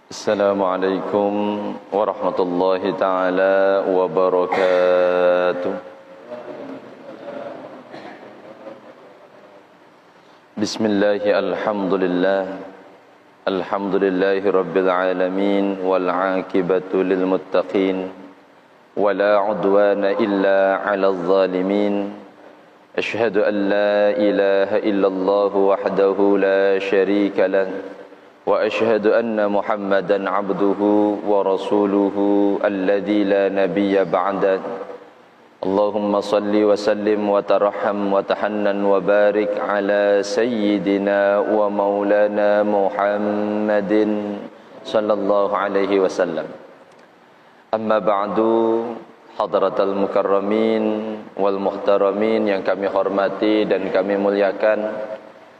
Assalamualaikum warahmatullahi taala wabarakatuh. Bismillahi alhamdulillah. Alhamdulillahi rabbil alamin wal aqibatu lil muttaqin wala udwana illa 'alal zalimin. Asyhadu an la ilaha illallah wahdahu la syarika lahu وأشهد أن محمدا عبده ورسوله الذي لا نبي بعده اللهم صل وسلم وترحم وتحنن وبارك على سيدنا ومولانا محمد صلى الله عليه وسلم أما بعد حضرة المكرمين والمحترمين yang kami hormati dan kami muliakan,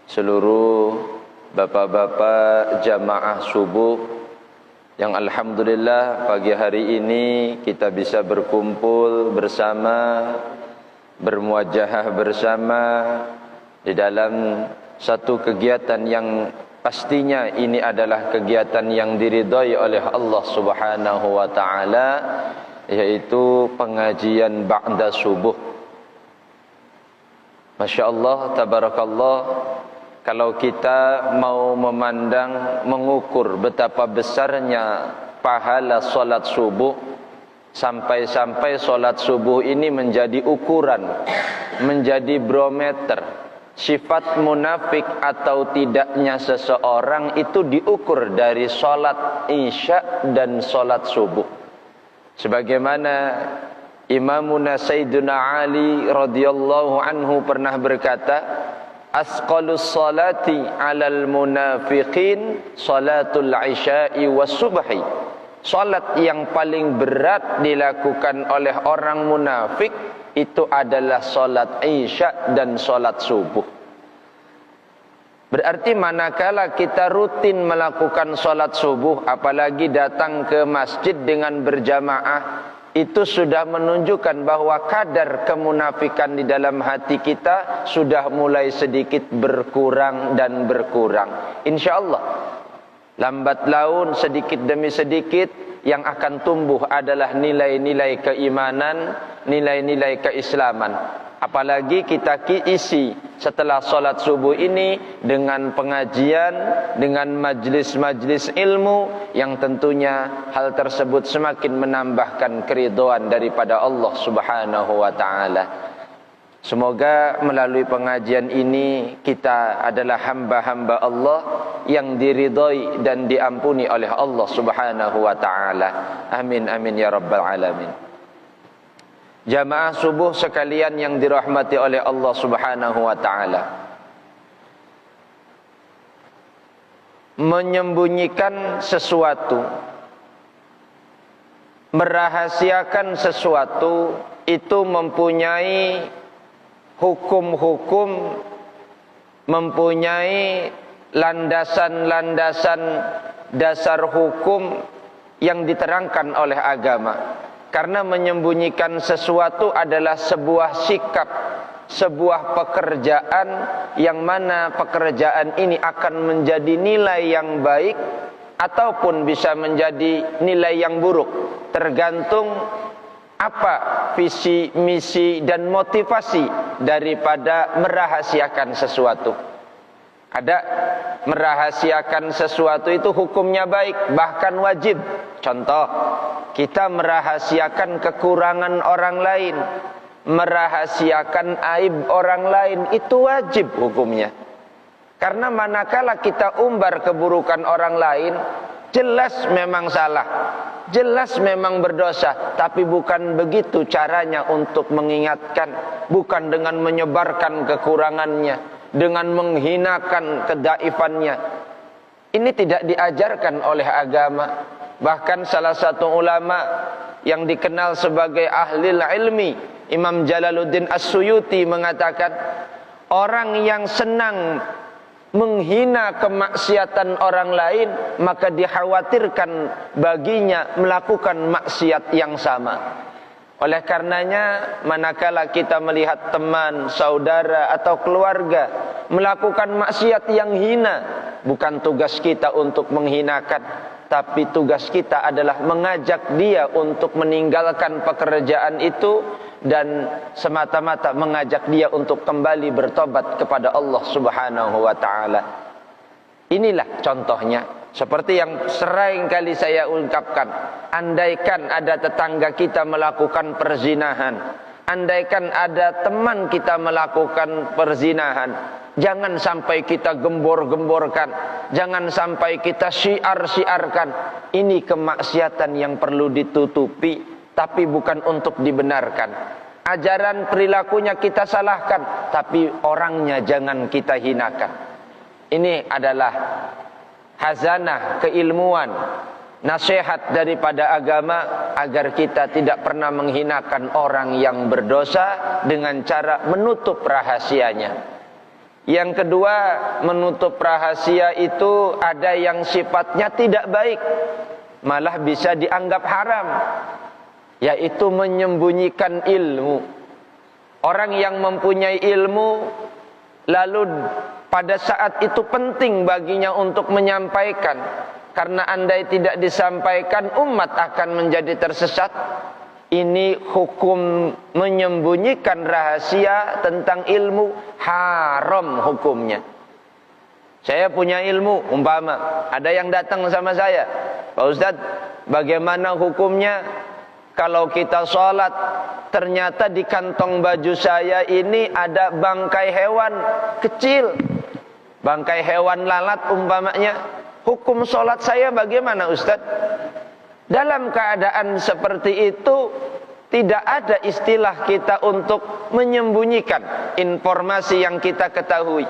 seluruh bapak-bapak jamaah subuh yang alhamdulillah pagi hari ini kita bisa berkumpul bersama, bermuajahah bersama di dalam satu kegiatan yang pastinya ini adalah kegiatan yang diridhai oleh Allah Subhanahu wa taala, yaitu pengajian ba'da subuh. Masya Allah, tabarakallah. Kalau kita mau memandang, mengukur betapa besarnya pahala solat subuh, sampai-sampai solat subuh ini menjadi ukuran, menjadi barometer sifat munafik atau tidaknya seseorang itu diukur dari solat isya dan solat subuh. Sebagaimana Imamuna Sayyiduna Ali radhiyallahu anhu pernah berkata, asqalus salati alal munafiqin salatul isya'i was subhi. Salat yang paling berat dilakukan oleh orang munafik itu adalah salat isya dan salat subuh. Berarti manakala kita rutin melakukan salat subuh, apalagi datang ke masjid dengan berjamaah, itu sudah menunjukkan bahwa kadar kemunafikan di dalam hati kita sudah mulai sedikit berkurang dan berkurang. InsyaAllah lambat laun, sedikit demi sedikit, yang akan tumbuh adalah nilai-nilai keimanan, nilai-nilai keislaman. Apalagi kita isi setelah sholat subuh ini dengan pengajian, dengan majlis-majlis ilmu, yang tentunya hal tersebut semakin menambahkan keridhaan daripada Allah Subhanahu wa ta'ala. Semoga melalui pengajian ini kita adalah hamba-hamba Allah yang diridhai dan diampuni oleh Allah Subhanahu wa ta'ala. Amin amin ya rabbal alamin. Jamaah subuh sekalian yang dirahmati oleh Allah Subhanahu wa ta'ala, menyembunyikan sesuatu, merahasiakan sesuatu itu mempunyai hukum-hukum, mempunyai landasan-landasan dasar hukum yang diterangkan oleh agama. Karena menyembunyikan sesuatu adalah sebuah sikap, sebuah pekerjaan yang mana pekerjaan ini akan menjadi nilai yang baik ataupun bisa menjadi nilai yang buruk, tergantung apa visi, misi dan motivasi daripada merahasiakan sesuatu. Ada merahasiakan sesuatu itu hukumnya baik, bahkan wajib. Contoh, kita merahasiakan kekurangan orang lain, merahasiakan aib orang lain, itu wajib hukumnya. Karena manakala kita umbar keburukan orang lain, jelas memang salah, jelas memang berdosa, tapi bukan begitu caranya untuk mengingatkan, bukan dengan menyebarkan kekurangannya, dengan menghinakan kedaifannya. Ini tidak diajarkan oleh agama. Bahkan salah satu ulama yang dikenal sebagai ahlil ilmi, Imam Jalaluddin As-Suyuti, mengatakan, orang yang senang menghina kemaksiatan orang lain, maka dikhawatirkan baginya melakukan maksiat yang sama. Oleh karenanya, manakala kita melihat teman, saudara atau keluarga melakukan maksiat yang hina, Bukan tugas kita untuk menghinakan, tapi tugas kita adalah mengajak dia untuk meninggalkan pekerjaan itu dan semata-mata mengajak dia untuk kembali bertobat kepada Allah Subhanahu wa taala. Inilah contohnya, seperti yang sering kali saya ungkapkan. Andaikan ada tetangga kita melakukan perzinahan, andaikan ada teman kita melakukan perzinahan, jangan sampai kita gembor-gemborkan, jangan sampai kita syiar-syiarkan. Ini kemaksiatan yang perlu ditutupi, tapi bukan untuk dibenarkan. Ajaran perilakunya kita salahkan, tapi orangnya jangan kita hinakan. Ini adalah hazanah keilmuan, nasihat daripada agama, agar kita tidak pernah menghinakan orang yang berdosa dengan cara menutup rahasianya. Yang kedua, menutup rahasia itu ada yang sifatnya tidak baik, malah bisa dianggap haram, yaitu menyembunyikan ilmu. Orang yang mempunyai ilmu, lalu pada saat itu penting baginya untuk menyampaikan, karena andai tidak disampaikan umat akan menjadi tersesat. Ini hukum menyembunyikan rahasia tentang ilmu haram hukumnya. Saya punya ilmu, umpama ada yang datang sama saya, Pak Ustadz, bagaimana hukumnya kalau kita sholat ternyata di kantong baju saya ini ada bangkai hewan kecil, bangkai hewan lalat umpamanya. Hukum sholat saya bagaimana Ustadz? Dalam keadaan seperti itu tidak ada istilah kita untuk menyembunyikan informasi yang kita ketahui.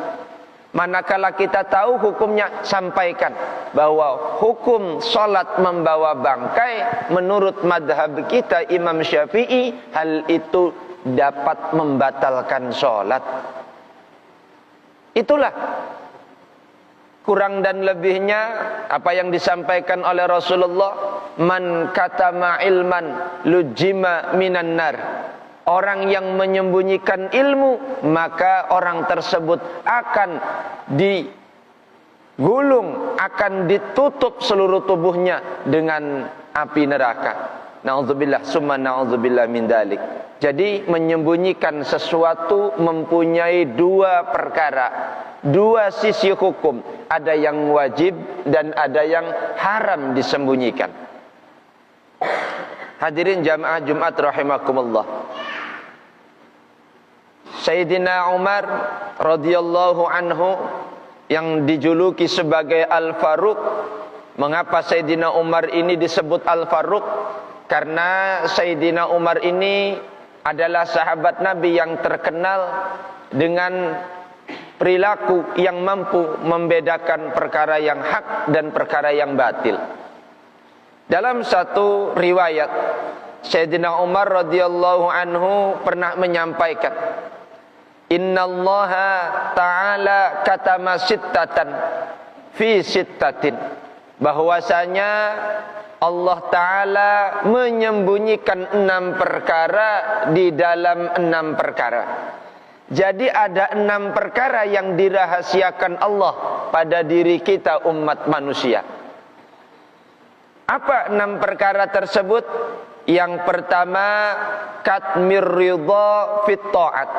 Manakala kita tahu hukumnya, sampaikan bahwa hukum sholat membawa bangkai menurut madhab kita Imam Syafi'i, hal itu dapat membatalkan sholat. Itulah kurang dan lebihnya apa yang disampaikan oleh Rasulullah. Man katama ilman lujima minan nar. Orang yang menyembunyikan ilmu, maka orang tersebut akan digulung, akan ditutup seluruh tubuhnya dengan api neraka. Na'udzubillah summa na'udzubillah min dalik. Jadi menyembunyikan sesuatu mempunyai dua perkara, dua sisi hukum. Ada yang wajib dan ada yang haram disembunyikan. Hadirin jamaah Jumat rahimakumullah. Sayyidina Umar radhiyallahu anhu yang dijuluki sebagai Al-Faruq. Mengapa Sayyidina Umar ini disebut Al-Faruq? Karena Sayyidina Umar ini adalah sahabat Nabi yang terkenal dengan perilaku yang mampu membedakan perkara yang hak dan perkara yang batil. Dalam satu riwayat, Sayyidina Umar radhiyallahu anhu pernah menyampaikan, Innallaha ta'ala katama sittatan fi sittatin. Bahwasanya Allah Ta'ala menyembunyikan 6 perkara di dalam 6 perkara. Jadi ada 6 perkara yang dirahasiakan Allah pada diri kita umat manusia. Apa 6 perkara tersebut? Yang pertama, katmir ridha fit ta'at.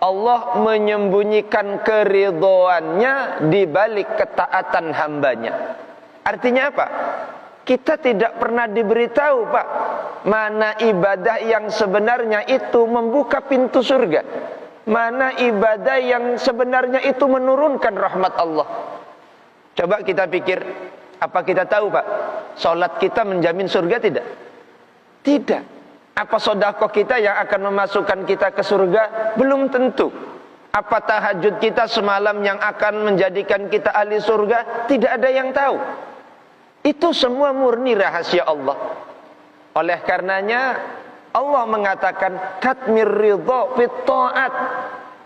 Allah menyembunyikan keridhoannya di balik ketaatan hambanya. Artinya apa? Kita tidak pernah diberitahu, Pak, mana ibadah yang sebenarnya itu membuka pintu surga, mana ibadah yang sebenarnya itu menurunkan rahmat Allah. Coba kita pikir, apa kita tahu, Pak, sholat kita menjamin surga tidak? Tidak. Apa sedekah kita yang akan memasukkan kita ke surga? Belum tentu. Apa tahajud kita semalam yang akan menjadikan kita ahli surga? Tidak ada yang tahu. Itu semua murni rahasia Allah. Oleh karenanya Allah mengatakan katmir ridha fit ta'at.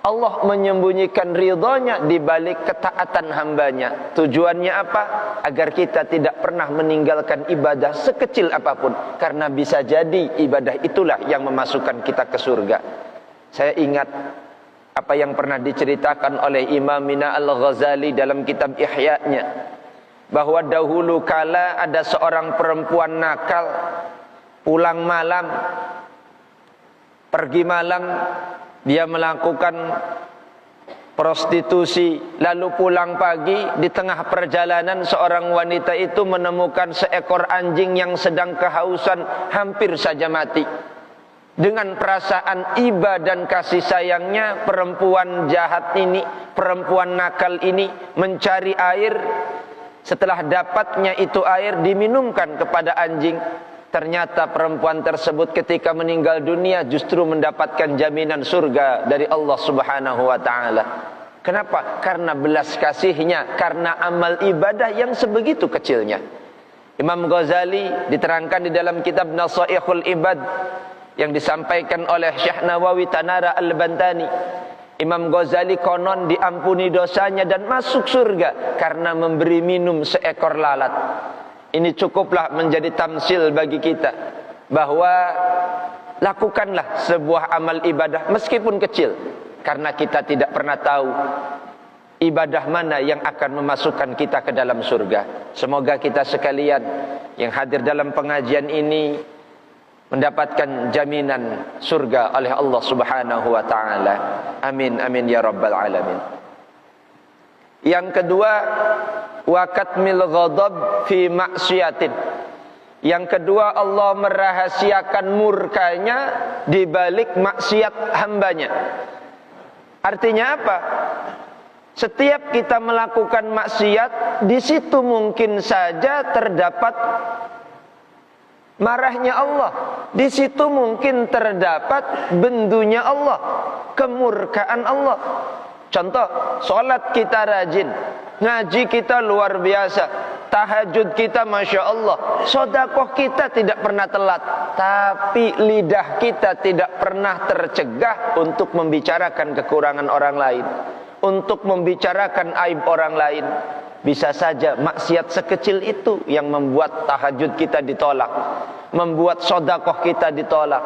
Allah menyembunyikan ridhonya di balik ketaatan hambanya. Tujuannya apa? Agar kita tidak pernah meninggalkan ibadah sekecil apapun. Karena bisa jadi ibadah itulah yang memasukkan kita ke surga. Saya ingat apa yang pernah diceritakan oleh Imamina Al-Ghazali dalam kitab Ihya-nya, bahwa dahulu kala ada seorang perempuan nakal, pulang malam, pergi malam, dia melakukan prostitusi, lalu pulang pagi. Di tengah perjalanan seorang wanita itu menemukan seekor anjing yang sedang kehausan, hampir saja mati. Dengan perasaan iba dan kasih sayangnya, perempuan jahat ini, perempuan nakal ini mencari air. Setelah dapatnya itu air, diminumkan kepada anjing. Ternyata perempuan tersebut ketika meninggal dunia justru mendapatkan jaminan surga dari Allah Subhanahu wa ta'ala. Kenapa? Karena belas kasihnya, karena amal ibadah yang sebegitu kecilnya. Imam Ghazali diterangkan di dalam kitab Nasaihul Ibad yang disampaikan oleh Syekh Nawawi Tanara Al-Bantani. Imam Ghazali konon diampuni dosanya dan masuk surga karena memberi minum seekor lalat. Ini cukuplah menjadi tamsil bagi kita, bahwa lakukanlah sebuah amal ibadah meskipun kecil, karena kita tidak pernah tahu ibadah mana yang akan memasukkan kita ke dalam surga. Semoga kita sekalian yang hadir dalam pengajian ini mendapatkan jaminan surga oleh Allah Subhanahu wa ta'ala. Amin amin ya rabbal alamin. Yang kedua, wa katmil ghadab fi maksiatin. Yang kedua, Allah merahasiakan murkanya di balik maksiat hambanya. Artinya apa? Setiap kita melakukan maksiat, di situ mungkin saja terdapat marahnya Allah. Di situ mungkin terdapat bendunya Allah, kemurkaan Allah. Contoh, sholat kita rajin, ngaji kita luar biasa, tahajud kita Masya Allah, sodakoh kita tidak pernah telat, tapi lidah kita tidak pernah tercegah untuk membicarakan kekurangan orang lain, untuk membicarakan aib orang lain. Bisa saja maksiat sekecil itu yang membuat tahajud kita ditolak, membuat sodakoh kita ditolak,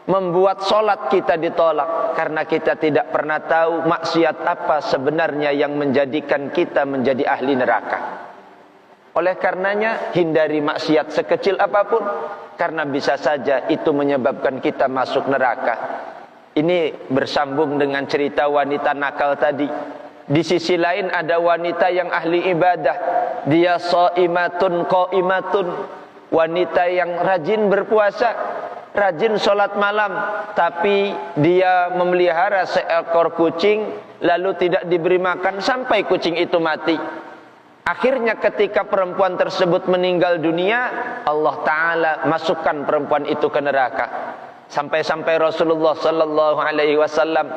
membuat sholat kita ditolak, karena kita tidak pernah tahu maksiat apa sebenarnya yang menjadikan kita menjadi ahli neraka. Oleh karenanya hindari maksiat sekecil apapun, karena bisa saja itu menyebabkan kita masuk neraka. Ini bersambung dengan cerita wanita nakal tadi. Di sisi lain ada wanita yang ahli ibadah, dia shaimatun qaimatun, wanita yang rajin berpuasa, rajin sholat malam, tapi dia memelihara seekor kucing, lalu tidak diberi makan sampai kucing itu mati. Akhirnya ketika perempuan tersebut meninggal dunia, Allah Ta'ala masukkan perempuan itu ke neraka. Sampai-sampai Rasulullah Sallallahu Alaihi Wasallam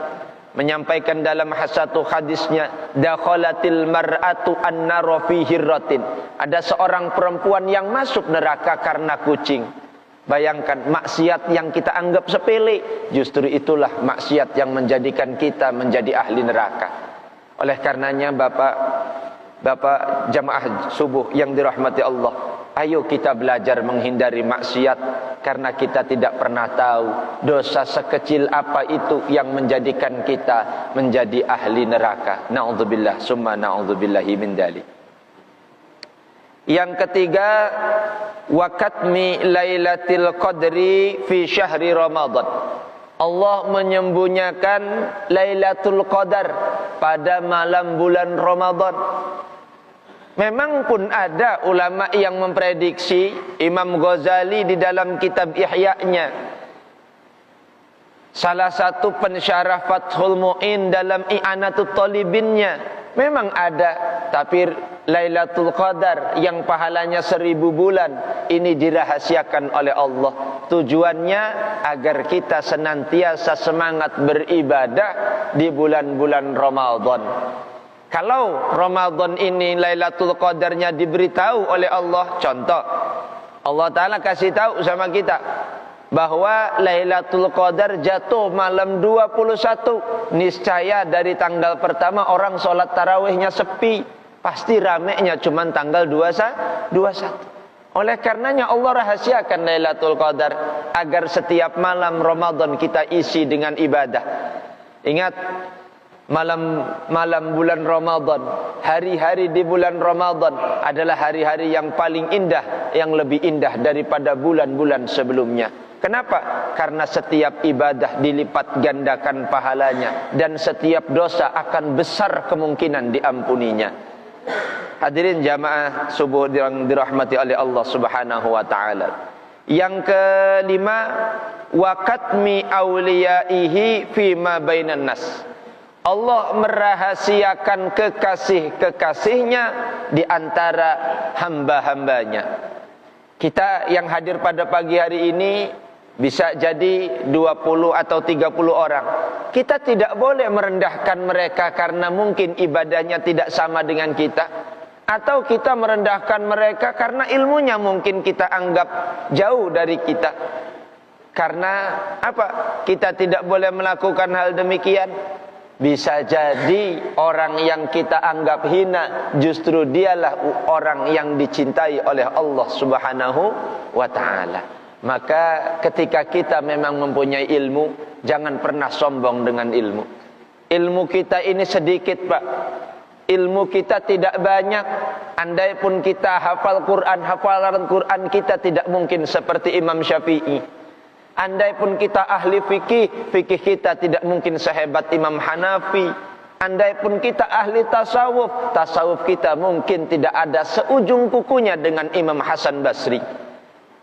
menyampaikan dalam satu hadisnya, dakhalatil mar'atu an-nara fi hirratin. Ada seorang perempuan yang masuk neraka karena kucing. Bayangkan, maksiat yang kita anggap sepele, justru itulah maksiat yang menjadikan kita menjadi ahli neraka. Oleh karenanya Bapak jamaah subuh yang dirahmati Allah, ayo kita belajar menghindari maksiat, karena kita tidak pernah tahu dosa sekecil apa itu yang menjadikan kita menjadi ahli neraka. Na'udzubillah summa na'udzubillahi min dzalik. Yang ketiga, wa katmi lailatul qadri fi syahri Ramadan. Allah menyembunyikan Lailatul Qadar pada malam bulan Ramadan. Memang pun ada ulama yang memprediksi, Imam Ghazali di dalam kitab Ihya-nya, salah satu pensyarah Fathul Mu'in dalam I'anatul Talibinnya, memang ada, tapi Lailatul Qadar yang pahalanya 1000 bulan ini dirahasiakan oleh Allah. Tujuannya agar kita senantiasa semangat beribadah di bulan-bulan Ramadan. Kalau Ramadan ini Lailatul Qadarnya diberitahu oleh Allah, contoh, Allah Ta'ala kasih tahu sama kita bahwa Lailatul Qadar jatuh malam 21, niscaya dari tanggal pertama orang sholat tarawihnya sepi, pasti ramenya cuman tanggal 21. Oleh karenanya Allah rahasiakan Lailatul Qadar agar setiap malam Ramadan kita isi dengan ibadah. Ingat, malam bulan Ramadan, hari-hari di bulan Ramadan adalah hari-hari yang paling indah, yang lebih indah daripada bulan-bulan sebelumnya. Kenapa? Karena setiap ibadah dilipat gandakan pahalanya, dan setiap dosa akan besar kemungkinan diampuninya. Hadirin jamaah subuh yang dirahmati oleh Allah Subhanahu wa taala. Yang kelima, wa katmi auliyaihi fima bainan nas. Allah merahasiakan kekasih-kekasihnya di antara hamba-hambanya. Kita yang hadir pada pagi hari ini bisa jadi 20 atau 30 orang. Kita tidak boleh merendahkan mereka karena mungkin ibadahnya tidak sama dengan kita, atau kita merendahkan mereka karena ilmunya mungkin kita anggap jauh dari kita. Karena apa? Kita tidak boleh melakukan hal demikian. Bisa jadi orang yang kita anggap hina justru dialah orang yang dicintai oleh Allah Subhanahu wa taala. Maka ketika kita memang mempunyai ilmu, jangan pernah sombong dengan ilmu. Ilmu kita ini sedikit, Pak. Ilmu kita tidak banyak. Andai pun kita hafal Quran, hafalan Quran kita tidak mungkin seperti Imam Syafi'i. Andai pun kita ahli fikih, fikih kita tidak mungkin sehebat Imam Hanafi. Andai pun kita ahli tasawuf, tasawuf kita mungkin tidak ada seujung kukunya dengan Imam Hasan Basri.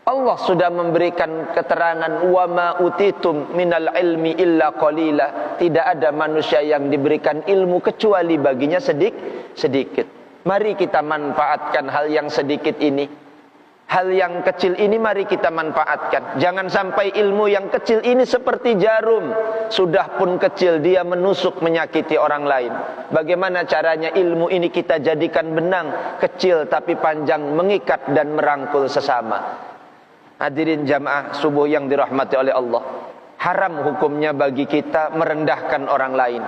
Allah sudah memberikan keterangan, wa ma utitum minal ilmi illa qalila. Tidak ada manusia yang diberikan ilmu kecuali baginya sedikit. Mari kita manfaatkan hal yang sedikit ini. Hal yang kecil ini mari kita manfaatkan. Jangan sampai ilmu yang kecil ini seperti jarum, sudah pun kecil dia menusuk menyakiti orang lain. Bagaimana caranya ilmu ini kita jadikan benang, kecil tapi panjang, mengikat dan merangkul sesama. Hadirin jamaah subuh yang dirahmati oleh Allah, haram hukumnya bagi kita merendahkan orang lain.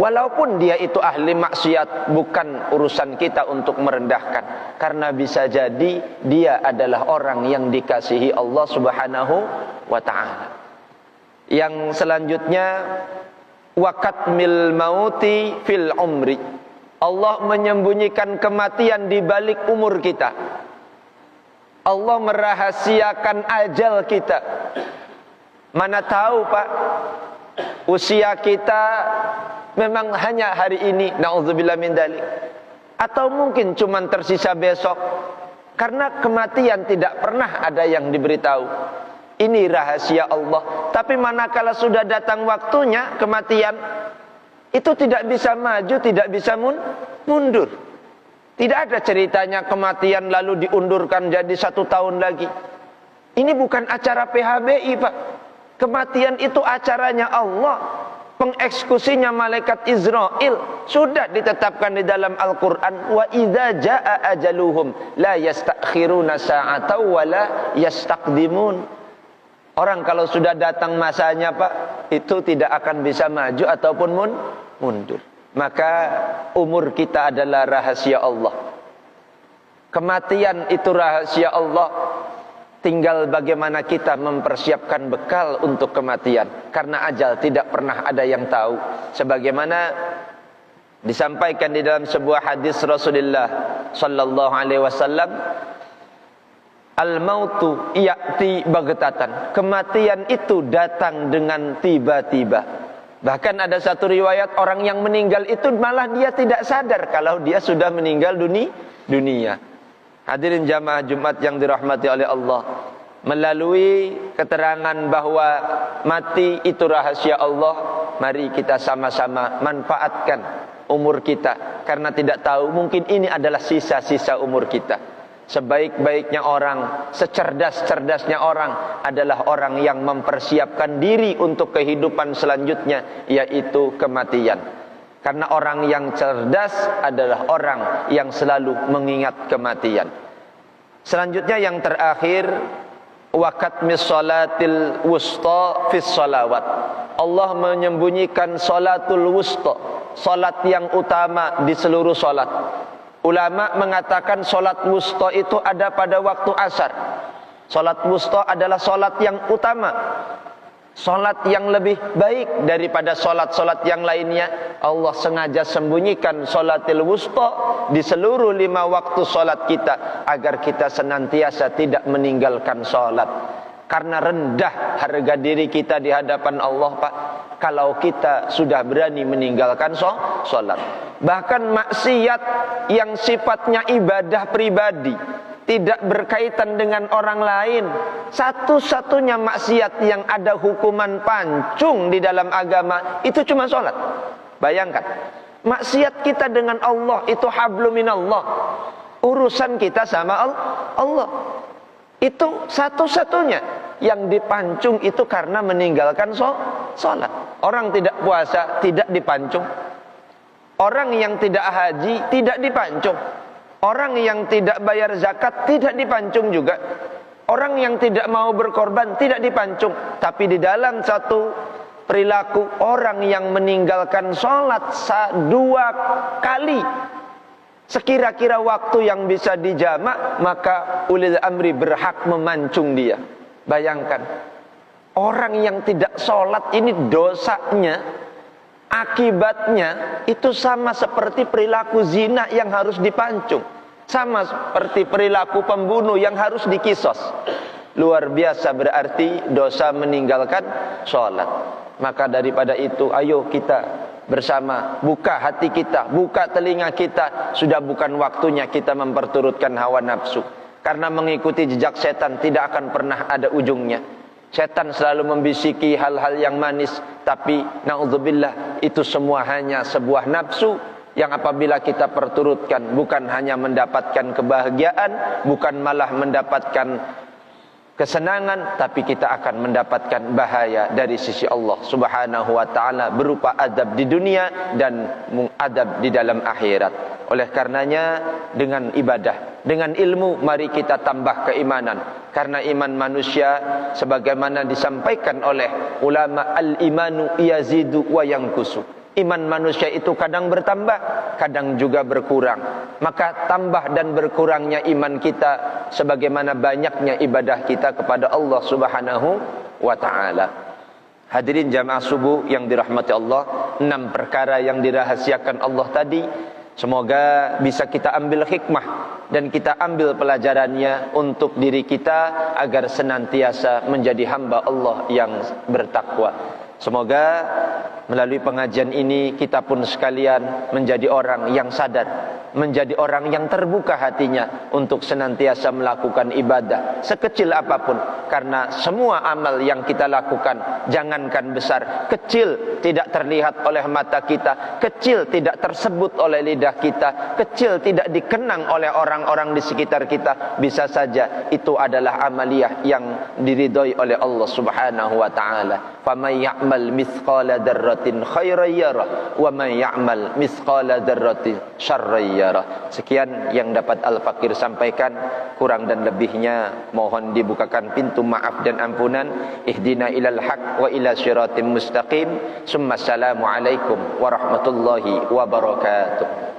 Walaupun dia itu ahli maksiat, bukan urusan kita untuk merendahkan. Karena bisa jadi dia adalah orang yang dikasihi Allah Subhanahu wa ta'ala. Yang selanjutnya, wa katmil mauti fil umri. Allah menyembunyikan kematian di balik umur kita. Allah merahasiakan ajal kita. Mana tahu, Pak, usia kita memang hanya hari ini, na'udzubillah min dzalik, atau mungkin cuma tersisa besok. Karena kematian tidak pernah ada yang diberitahu. Ini rahasia Allah. Tapi manakala sudah datang waktunya kematian, itu tidak bisa maju, tidak bisa mundur. Tidak ada ceritanya kematian lalu diundurkan jadi 1 tahun lagi. Ini bukan acara PHBI, Pak. Kematian itu acaranya Allah. Pengeksekusinya malaikat Israel sudah ditetapkan di dalam Al-Quran. Wa idza jaa ajaluhum la yastakhiruna sa'atan wa la yastaqdimun. Orang kalau sudah datang masanya, Pak, itu tidak akan bisa maju ataupun mundur. Maka umur kita adalah rahasia Allah. Kematian itu rahasia Allah. Tinggal bagaimana kita mempersiapkan bekal untuk kematian. Karena ajal tidak pernah ada yang tahu. Sebagaimana disampaikan di dalam sebuah hadis Rasulullah sallallahu alaihi wasallam, al-mautu ya'ti baghtatan. Kematian itu datang dengan tiba-tiba. Bahkan ada satu riwayat orang yang meninggal itu malah dia tidak sadar kalau dia sudah meninggal dunia. Hadirin jamaah Jumat yang dirahmati oleh Allah, melalui keterangan bahwa mati itu rahasia Allah, mari kita sama-sama manfaatkan umur kita. Karena tidak tahu, mungkin ini adalah sisa-sisa umur kita. Sebaik-baiknya orang, secerdas-cerdasnya orang adalah orang yang mempersiapkan diri untuk kehidupan selanjutnya, yaitu kematian. Karena orang yang cerdas adalah orang yang selalu mengingat kematian. Selanjutnya yang terakhir, wa katmis salatil wusta fis salawat. Allah menyembunyikan salatul wusta, salat yang utama di seluruh salat. Ulama mengatakan salat wusta itu ada pada waktu asar. Salat wusta adalah salat yang utama. Solat yang lebih baik daripada solat-solat yang lainnya. Allah sengaja sembunyikan solatil wusta di seluruh 5 waktu solat kita, agar kita senantiasa tidak meninggalkan solat. Karena rendah harga diri kita di hadapan Allah, Pak, kalau kita sudah berani meninggalkan solat. Bahkan maksiat yang sifatnya ibadah pribadi, tidak berkaitan dengan orang lain, satu-satunya maksiat yang ada hukuman pancung di dalam agama itu cuma sholat. Bayangkan, maksiat kita dengan Allah itu hablum minallah, urusan kita sama Allah. Itu satu-satunya yang dipancung itu karena meninggalkan sholat. Orang tidak puasa tidak dipancung, orang yang tidak haji tidak dipancung, orang yang tidak bayar zakat tidak dipancung juga, orang yang tidak mau berkorban tidak dipancung. Tapi di dalam satu perilaku, orang yang meninggalkan sholat 2 kali sekira-kira waktu yang bisa dijamak, maka ulil amri berhak memancung dia. Bayangkan, orang yang tidak sholat ini dosanya, akibatnya itu sama seperti perilaku zina yang harus dipancung, sama seperti perilaku pembunuh yang harus dikisos. Luar biasa berarti dosa meninggalkan sholat. Maka daripada itu, ayo kita bersama buka hati kita, buka telinga kita. Sudah bukan waktunya kita memperturutkan hawa nafsu, karena mengikuti jejak setan tidak akan pernah ada ujungnya. Setan selalu membisiki hal-hal yang manis, tapi na'udzubillah, itu semua hanya sebuah nafsu yang apabila kita perturutkan, bukan hanya mendapatkan kebahagiaan, bukan malah mendapatkan kesenangan, tapi kita akan mendapatkan bahaya dari sisi Allah Subhanahu wa ta'ala, berupa adab di dunia dan adab di dalam akhirat. Oleh karenanya, dengan ibadah, dengan ilmu, mari kita tambah keimanan. Karena iman manusia, sebagaimana disampaikan oleh ulama, al-imanu yazidu wa yankusu. Iman manusia itu kadang bertambah, kadang juga berkurang. Maka tambah dan berkurangnya iman kita sebagaimana banyaknya ibadah kita kepada Allah Subhanahu wa ta'ala. Hadirin jamaah subuh yang dirahmati Allah, 6 perkara yang dirahasiakan Allah tadi, semoga bisa kita ambil hikmah dan kita ambil pelajarannya untuk diri kita, agar senantiasa menjadi hamba Allah yang bertakwa. Semoga melalui pengajian ini kita pun sekalian menjadi orang yang sadar, menjadi orang yang terbuka hatinya untuk senantiasa melakukan ibadah sekecil apapun. Karena semua amal yang kita lakukan, jangankan besar, kecil tidak terlihat oleh mata kita, kecil tidak tersebut oleh lidah kita, kecil tidak dikenang oleh orang-orang di sekitar kita, bisa saja itu adalah amaliyah yang diridhoi oleh Allah Subhanahu wa ta'ala. Faman ya'mal mithqala dzarratin khairan yarah wa man ya'mal mithqala dzarratin syarran yarah. Sekian yang dapat Al-Fakir sampaikan, kurang dan lebihnya mohon dibukakan pintu maaf dan ampunan. Ihdina ilal haq wa ila siratim mustaqim. Summa assalamu alaikum warahmatullahi wabarakatuh.